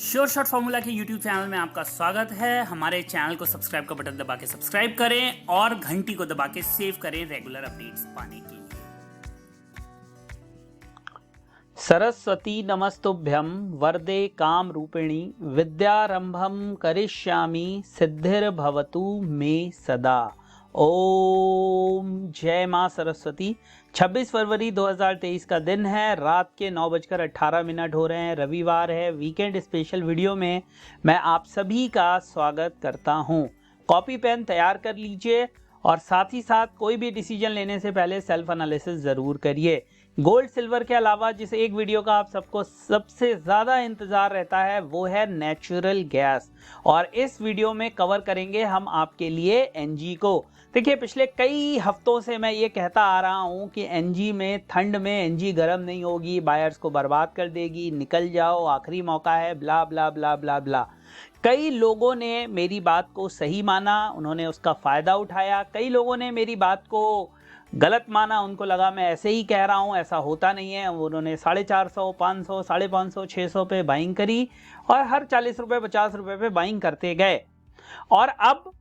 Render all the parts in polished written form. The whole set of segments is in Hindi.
श्योर शॉट फॉर्मूला के YouTube चैनल में आपका स्वागत है। हमारे चैनल को सब्सक्राइब का बटन दबा के सब्सक्राइब करें और घंटी को दबा के सेव करें रेगुलर अपडेट्स पाने के लिए। सरस्वती नमस्तुभ्यं वरदे काम रूपिणी विद्यारंभम करिष्यामि सिद्धिर्भवतु मे सदा। ओम जय मां सरस्वती। 26 फरवरी 2023 का दिन है, रात के 9:18 हो रहे हैं, रविवार है। वीकेंड स्पेशल वीडियो में मैं आप सभी का स्वागत करता हूं। कॉपी पेन तैयार कर लीजिए और साथ ही साथ कोई भी डिसीजन लेने से पहले सेल्फ एनालिसिस जरूर करिए। गोल्ड सिल्वर के अलावा जिस एक वीडियो का आप सबको सबसे ज़्यादा इंतज़ार रहता है वो है नेचुरल गैस, और इस वीडियो में कवर करेंगे हम आपके लिए एनजी को। देखिए, पिछले कई हफ्तों से मैं ये कहता आ रहा हूँ कि एनजी में, ठंड में एनजी गर्म नहीं होगी, बायर्स को बर्बाद कर देगी, निकल जाओ, आखिरी मौका है, ब्ला ब्ला ब्ला ब्ला ब्ला। कई लोगों ने मेरी बात को सही माना, उन्होंने उसका फ़ायदा उठाया। कई लोगों ने मेरी बात को गलत माना, उनको लगा मैं ऐसे ही कह रहा हूँ, ऐसा होता नहीं है। उन्होंने 450, 500, 550, 600 पे बाइंग करी और हर 40 रुपये 50 रुपये पे बाइंग करते गए। और अब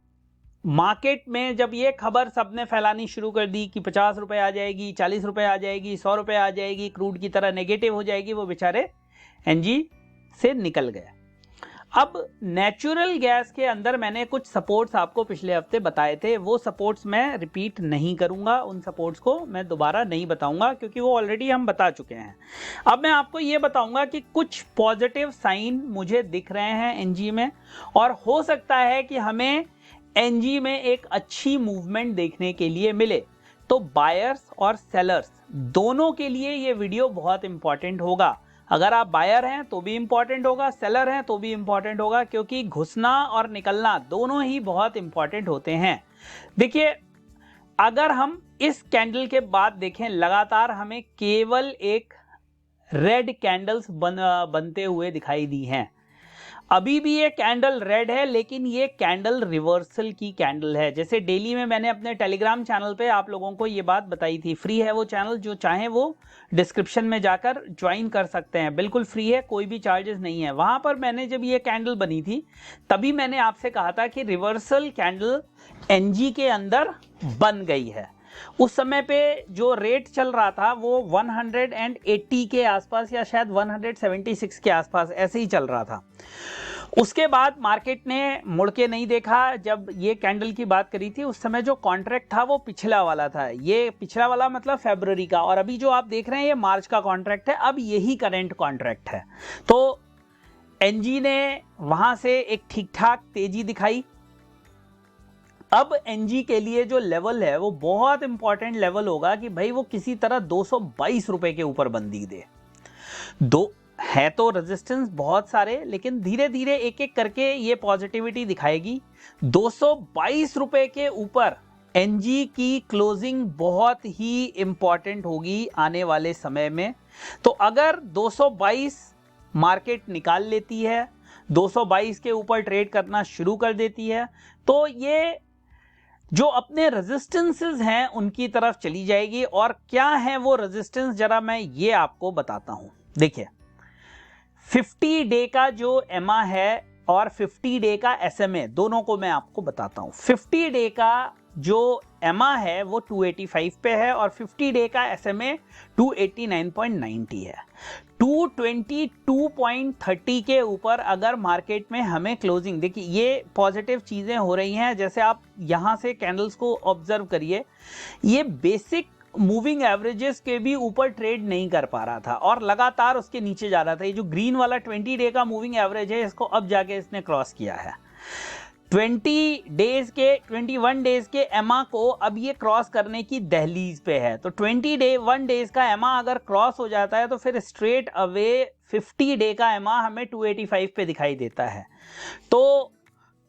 मार्केट में जब ये खबर सबने फैलानी शुरू कर दी कि 50 रुपये आ जाएगी, 40 रुपये आ जाएगी, 100 रुपये आ जाएगी, क्रूड की तरह नेगेटिव हो जाएगी, वो बेचारे एनजी से निकल गए। अब नेचुरल गैस के अंदर मैंने कुछ सपोर्ट्स आपको पिछले हफ्ते बताए थे, वो सपोर्ट्स मैं रिपीट नहीं करूंगा, उन सपोर्ट्स को मैं दोबारा नहीं बताऊंगा क्योंकि वो ऑलरेडी हम बता चुके हैं। अब मैं आपको ये बताऊंगा कि कुछ पॉजिटिव साइन मुझे दिख रहे हैं एनजी में, और हो सकता है कि हमें एनजी में एक अच्छी मूवमेंट देखने के लिए मिले। तो बायर्स और सेलर्स दोनों के लिए ये वीडियो बहुत इंपॉर्टेंट होगा। अगर आप बायर हैं तो भी इंपॉर्टेंट होगा, सेलर हैं तो भी इंपॉर्टेंट होगा, क्योंकि घुसना और निकलना दोनों ही बहुत इंपॉर्टेंट होते हैं। देखिए, अगर हम इस कैंडल के बाद देखें, लगातार हमें केवल एक रेड कैंडल्स बनते हुए दिखाई दी हैं। अभी भी ये कैंडल रेड है, लेकिन ये कैंडल रिवर्सल की कैंडल है। जैसे डेली में मैंने अपने टेलीग्राम चैनल पे आप लोगों को ये बात बताई थी, फ्री है वो चैनल, जो चाहे वो डिस्क्रिप्शन में जाकर ज्वाइन कर सकते हैं, बिल्कुल फ्री है, कोई भी चार्जेस नहीं है। वहां पर मैंने जब ये कैंडल बनी थी तभी मैंने आपसे कहा था कि रिवर्सल कैंडल एनजी के अंदर बन गई है। उस समय पे जो रेट चल रहा था वो 180 के आसपास या शायद 176 के आसपास ऐसे ही चल रहा था। उसके बाद मार्केट ने मुड़ के नहीं देखा। जब ये कैंडल की बात करी थी उस समय जो कॉन्ट्रैक्ट था वो पिछला वाला था, ये पिछला वाला मतलब फरवरी का, और अभी जो आप देख रहे हैं ये मार्च का कॉन्ट्रैक्ट है। अब यही करंट कॉन्ट्रैक्ट है। तो एनजी ने वहां से एक ठीक ठाक तेजी दिखाई। अब एनजी के लिए जो लेवल है वो बहुत इंपॉर्टेंट लेवल होगा कि भाई वो किसी तरह 222 रुपए के ऊपर बंदी दे। दो है तो रेजिस्टेंस बहुत सारे, लेकिन धीरे धीरे एक एक करके ये पॉजिटिविटी दिखाएगी। 222 रुपए के ऊपर एनजी की क्लोजिंग बहुत ही इंपॉर्टेंट होगी आने वाले समय में। तो अगर 222 मार्केट निकाल लेती है, 222 के ऊपर ट्रेड करना शुरू कर देती है, तो ये जो अपने रेजिस्टेंसेस हैं उनकी तरफ चली जाएगी। और क्या है वो रेजिस्टेंस, जरा मैं ये आपको बताता हूं। देखिए, 50 डे का जो एमए है और 50 डे का एसएमए, दोनों को मैं आपको बताता हूं। 50 डे का जो एमए है वो 285 पे है और 50 डे का एसएमए 289.90 है। 222.30 के ऊपर अगर मार्केट में हमें क्लोजिंग, देखिए ये पॉजिटिव चीजें हो रही हैं। जैसे आप यहां से कैंडल्स को ऑब्जर्व करिए, ये बेसिक मूविंग एवरेजेस के भी ऊपर ट्रेड नहीं कर पा रहा था और लगातार उसके नीचे जा रहा था। ये जो ग्रीन वाला 20 डे का मूविंग एवरेज है, इसको अब जाके इसने क्रॉस किया है। 21 डेज के एमा को अब ये क्रॉस करने की दहलीज पे है। तो 1 डेज का एमा अगर क्रॉस हो जाता है तो फिर स्ट्रेट अवे 50 डे का एमा हमें 285 पे दिखाई देता है। तो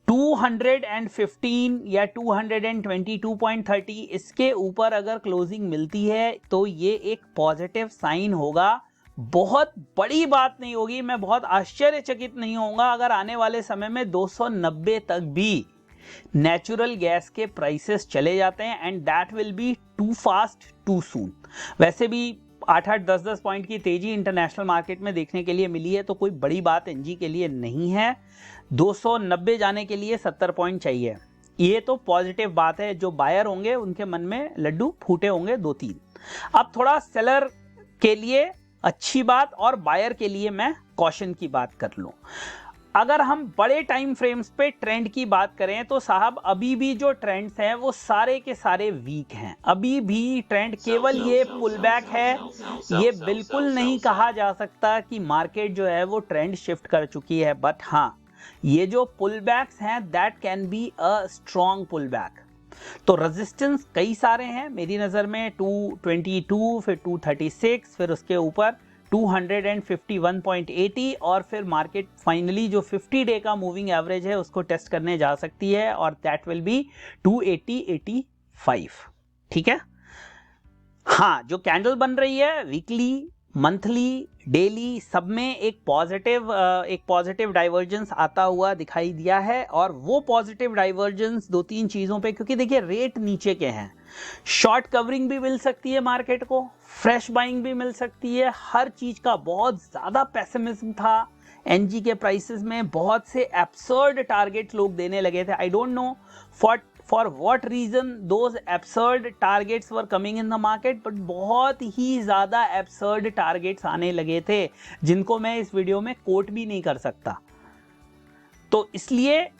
215 या 222.30 इसके ऊपर अगर क्लोजिंग मिलती है तो ये एक पॉजिटिव साइन होगा। बहुत बड़ी बात नहीं होगी, मैं बहुत आश्चर्यचकित नहीं होऊंगा अगर आने वाले समय में 290 तक भी नेचुरल गैस के प्राइसेस चले जाते हैं, and that will be too fast too soon. वैसे भी 8-8, 10-10 पॉइंट की तेजी इंटरनेशनल मार्केट में देखने के लिए मिली है, तो कोई बड़ी बात एनजी के लिए नहीं है। 290 जाने के लिए 70 पॉइंट चाहिए, ये तो पॉजिटिव बात है। जो बायर होंगे उनके मन में लड्डू फूटे होंगे 2-3। अब थोड़ा सेलर के लिए अच्छी बात और बायर के लिए मैं कॉशन की बात कर लूं। अगर हम बड़े टाइम फ्रेम्स पे ट्रेंड की बात करें तो साहब अभी भी जो ट्रेंड्स हैं वो सारे के सारे वीक हैं। अभी भी ट्रेंड केवल ये पुल बैक है। ये बिल्कुल नहीं कहा जा सकता कि मार्केट जो है वो ट्रेंड शिफ्ट कर चुकी है, बट हाँ, ये जो पुल बैक्स हैं that can be a strong pull back. तो रेजिस्टेंस कई सारे हैं मेरी नज़र में, 222, फिर 236, फिर उसके ऊपर 251.80 और फिर मार्केट फाइनली जो 50 डे का मूविंग एवरेज है उसको टेस्ट करने जा सकती है और दैट विल बी 280-85। ठीक है। हाँ, जो कैंडल बन रही है वीकली, मंथली, डेली, सब में एक पॉजिटिव डाइवर्जेंस आता हुआ दिखाई दिया है। और वो पॉजिटिव डाइवर्जेंस 2-3 चीज़ों पे, क्योंकि देखिए रेट नीचे के हैं, शॉर्ट कवरिंग भी मिल सकती है मार्केट को, फ्रेश बाइंग भी मिल सकती है। हर चीज़ का बहुत ज़्यादा पेसिमिज्म था एनजी के प्राइसेस में, बहुत से एब्सर्ड टारगेट्स लोग देने लगे थे। I don't know for what reason those absurd targets were coming in the market, but बहुत ही ज़्यादा absurd targets आने लगे थे जिनको मैं इस वीडियो में कोट भी नहीं कर सकता। तो इसलिए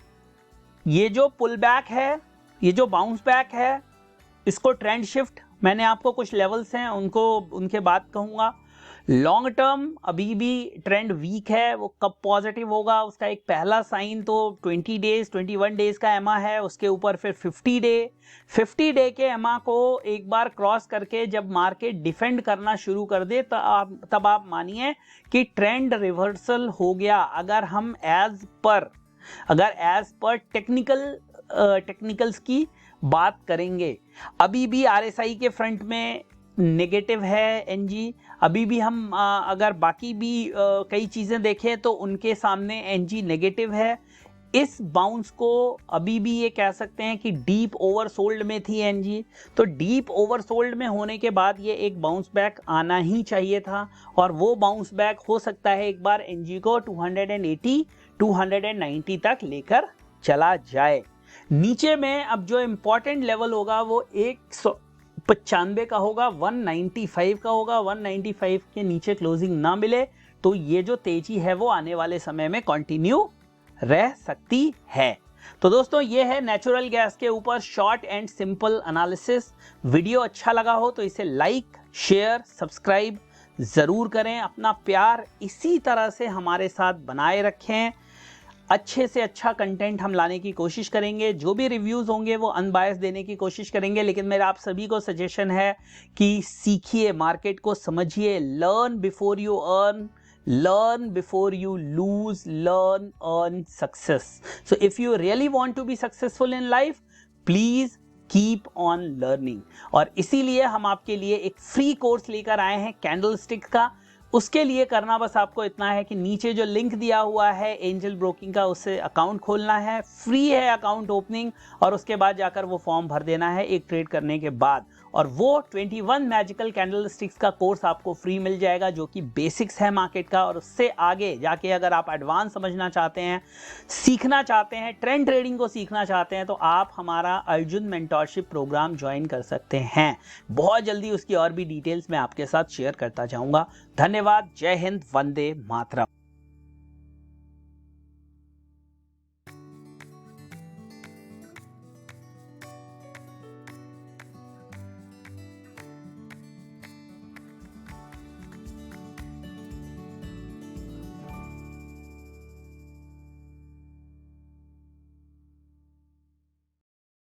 ये जो पुल बैक है, ये जो बाउंस बैक है, इसको ट्रेंड शिफ्ट, मैंने आपको कुछ लेवल्स हैं उनके बाद कहूँगा। लॉन्ग टर्म अभी भी ट्रेंड वीक है, वो कब पॉजिटिव होगा उसका एक पहला साइन तो 20 डेज 21 डेज का एमआ है, उसके ऊपर फिर 50 डे के एमआ को एक बार क्रॉस करके जब मार्केट डिफेंड करना शुरू कर दे तब आप मानिए कि ट्रेंड रिवर्सल हो गया। अगर हम एज पर टेक्निकल्स की बात करेंगे, अभी भी आरएसआई के फ्रंट में नेगेटिव है एनजी। अभी भी हम अगर बाकी भी कई चीज़ें देखें तो उनके सामने एनजी नेगेटिव है। इस बाउंस को अभी भी ये कह सकते हैं कि डीप ओवरसोल्ड में थी एनजी, तो डीप ओवरसोल्ड में होने के बाद ये एक बाउंस बैक आना ही चाहिए था और वो बाउंस बैक हो सकता है एक बार एनजी को 280 290 तक लेकर चला जाए। नीचे में अब जो इम्पोर्टेंट लेवल होगा वो 195 का होगा, 195 का होगा। 195 के नीचे क्लोजिंग ना मिले तो ये जो तेजी है वो आने वाले समय में कंटिन्यू रह सकती है। तो दोस्तों, ये है नेचुरल गैस के ऊपर short and simple analysis. Video अच्छा लगा हो तो इसे लाइक, शेयर, सब्सक्राइब जरूर करें। अपना प्यार इसी तरह से हमारे साथ बनाए रखें। अच्छे से अच्छा कंटेंट हम लाने की कोशिश करेंगे। जो भी रिव्यूज़ होंगे वो अनबायस देने की कोशिश करेंगे, लेकिन मेरा आप सभी को सजेशन है कि सीखिए, मार्केट को समझिए। Learn before you earn, learn before you lose, earn success. So if you really want to be successful in life, please keep on learning. और इसीलिए हम आपके लिए एक फ्री कोर्स लेकर आए हैं कैंडलस्टिक का। उसके लिए करना बस आपको इतना है कि नीचे जो लिंक दिया हुआ है एंजल ब्रोकिंग का, उससे अकाउंट खोलना है। फ्री है अकाउंट ओपनिंग और उसके बाद जाकर वो फॉर्म भर देना है एक ट्रेड करने के बाद, और वो 21 मैजिकल कैंडलस्टिक्स का कोर्स आपको फ्री मिल जाएगा जो कि बेसिक्स है मार्केट का। और उससे आगे जाके अगर आप एडवांस समझना चाहते हैं, सीखना चाहते हैं, ट्रेंड ट्रेडिंग को सीखना चाहते हैं, तो आप हमारा अर्जुन मेंटोरशिप प्रोग्राम ज्वाइन कर सकते हैं। बहुत जल्दी उसकी और भी डिटेल्स मैं आपके साथ शेयर करता जाऊंगा। धन्यवाद। जय हिंद। वंदे मातरम।